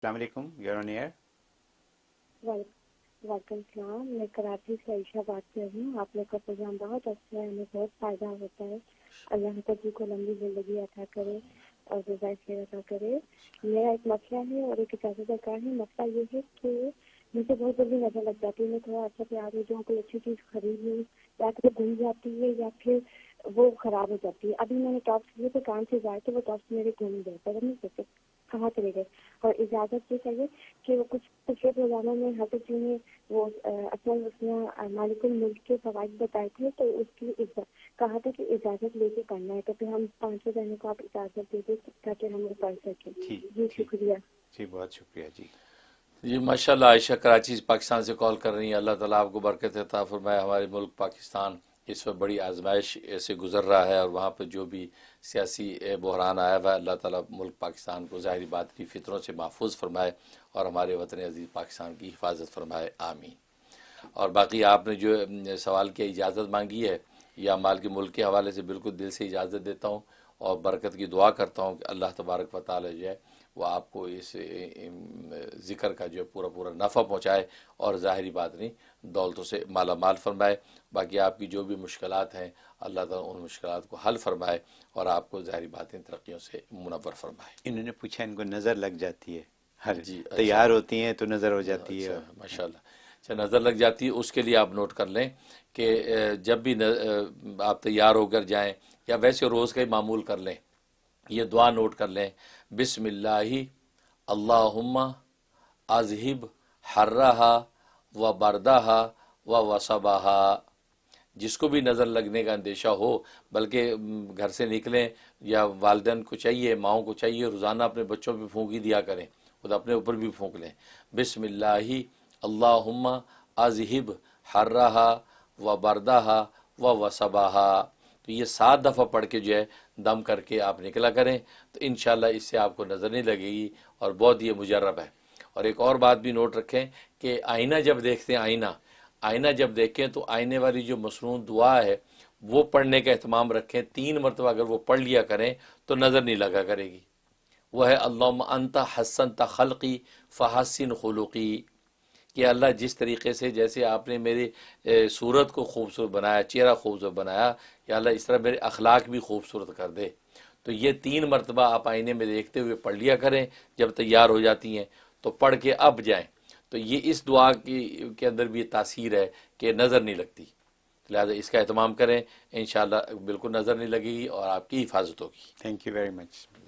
السلام علیکم، your on year. وعلیکم السلام، میں کراچی سے عائشہ بات کر رہی ہوں۔ آپ لوگ کا پروگرام بہت اچھا ہے، ہمیں بہت فائدہ ہوتا ہے۔ اللہ تعالیٰ کو لمبی زندگی عطا کرے اور جزائے خیر عطا کرے۔ میرا ایک مسئلہ ہے اور ایک اجازت درکار ہے۔ مسئلہ یہ ہے کہ مجھے بہت جلدی نظر لگ جاتی ہے، میں تھوڑا اچھا تیار ہو جاؤں، کوئی اچھی چیز خرید لوں، یا پھر گم جاتی ہے یا پھر وہ خراب ہو جاتی ہے۔ ابھی میں نے ٹاپس لیے تو کام سے جائے تو وہ ٹاپس میرے گم گئے، پتہ نہیں کیسے کہاں چلے گئے۔ اور اجازت یہ چاہیے کہ وہ کچھ پچھلے پروگراموں میں حضرت جی نے وہ اصل اس نے مالک الملک کے فوائد بتائے تھے، تو اس کی کہا تھا کہ اجازت لے کے پڑھنا ہے، تو پھر ہم 500 جانے کو آپ اجازت دے دیں تاکہ ہم وہ پڑھ سکیں۔ جی شکریہ۔ جی بہت شکریہ جی۔ جی ماشاءاللہ، عائشہ کراچی سے پاکستان سے کال کر رہی ہیں۔ اللہ تعالیٰ آپ کو برکت عطا فرمائے۔ ہمارے ملک پاکستان اس وقت بڑی آزمائش سے گزر رہا ہے، اور وہاں پہ جو بھی سیاسی بحران آیا ہوا ہے، اللہ تعالیٰ ملک پاکستان کو ظاہری باطنی فطروں سے محفوظ فرمائے اور ہمارے وطن عزیز پاکستان کی حفاظت فرمائے، آمین۔ اور باقی آپ نے جو سوال کیا، اجازت مانگی ہے، یا مال کے ملک کے حوالے سے بالکل دل سے اجازت دیتا ہوں اور برکت کی دعا کرتا ہوں کہ اللہ تبارک و تعالی جو ہے وہ آپ کو اس ذکر کا جو ہے پورا نفع پہنچائے اور ظاہری باطنی دولتوں سے مالا مال فرمائے۔ باقی آپ کی جو بھی مشکلات ہیں، اللہ تعالیٰ ان مشکلات کو حل فرمائے اور آپ کو ظاہری باطنی ترقیوں سے منور فرمائے۔ انہوں نے پوچھا ان کو نظر لگ جاتی ہے، ہر جی اچھا، تیار ہوتی ہیں تو نظر ہو جاتی ہے۔ اچھا ماشاءاللہ، اچھا نظر لگ جاتی ہے، اس کے لیے آپ نوٹ کر لیں کہ جب بھی آپ تیار ہو کر جائیں یا ویسے روز کا ہی معمول کر لیں، یہ دعا نوٹ کر لیں: بسم اللہ اللہم اذہب حرہا و بردہا و وصبہا۔ جس کو بھی نظر لگنے کا اندیشہ ہو، بلکہ گھر سے نکلیں یا والدین کو چاہیے، ماؤں کو چاہیے روزانہ اپنے بچوں پہ پھونک ہی دیا کریں، خود اپنے اوپر بھی پھونک لیں۔ بسم اللہ اللہم اذہب حرہا و بردہا و وصبہا، تو یہ 7 دفعہ پڑھ کے جو ہے دم کر کے آپ نکلا کریں، تو انشاءاللہ اس سے آپ کو نظر نہیں لگے گی، اور بہت یہ مجرب ہے۔ اور ایک اور بات بھی نوٹ رکھیں کہ آئینہ جب دیکھتے ہیں، آئینہ جب دیکھیں تو آئینے والی جو مسنون دعا ہے وہ پڑھنے کا اہتمام رکھیں۔ 3 مرتبہ اگر وہ پڑھ لیا کریں تو نظر نہیں لگا کرے گی۔ وہ ہے اللہم انت حسنت خلقی فحسن خلقی، کہ اللہ جس طریقے سے جیسے آپ نے میری صورت کو خوبصورت بنایا، چہرہ خوبصورت بنایا، یا اللہ اس طرح میرے اخلاق بھی خوبصورت کر دے۔ تو یہ 3 مرتبہ آپ آئینے میں دیکھتے ہوئے پڑھ لیا کریں جب تیار ہو جاتی ہیں، تو پڑھ کے اب جائیں۔ تو یہ اس دعا کے اندر بھی تاثیر ہے کہ نظر نہیں لگتی، لہذا اس کا اہتمام کریں، انشاءاللہ بالکل نظر نہیں لگے گی اور آپ کی حفاظت ہوگی۔ Thank you very much.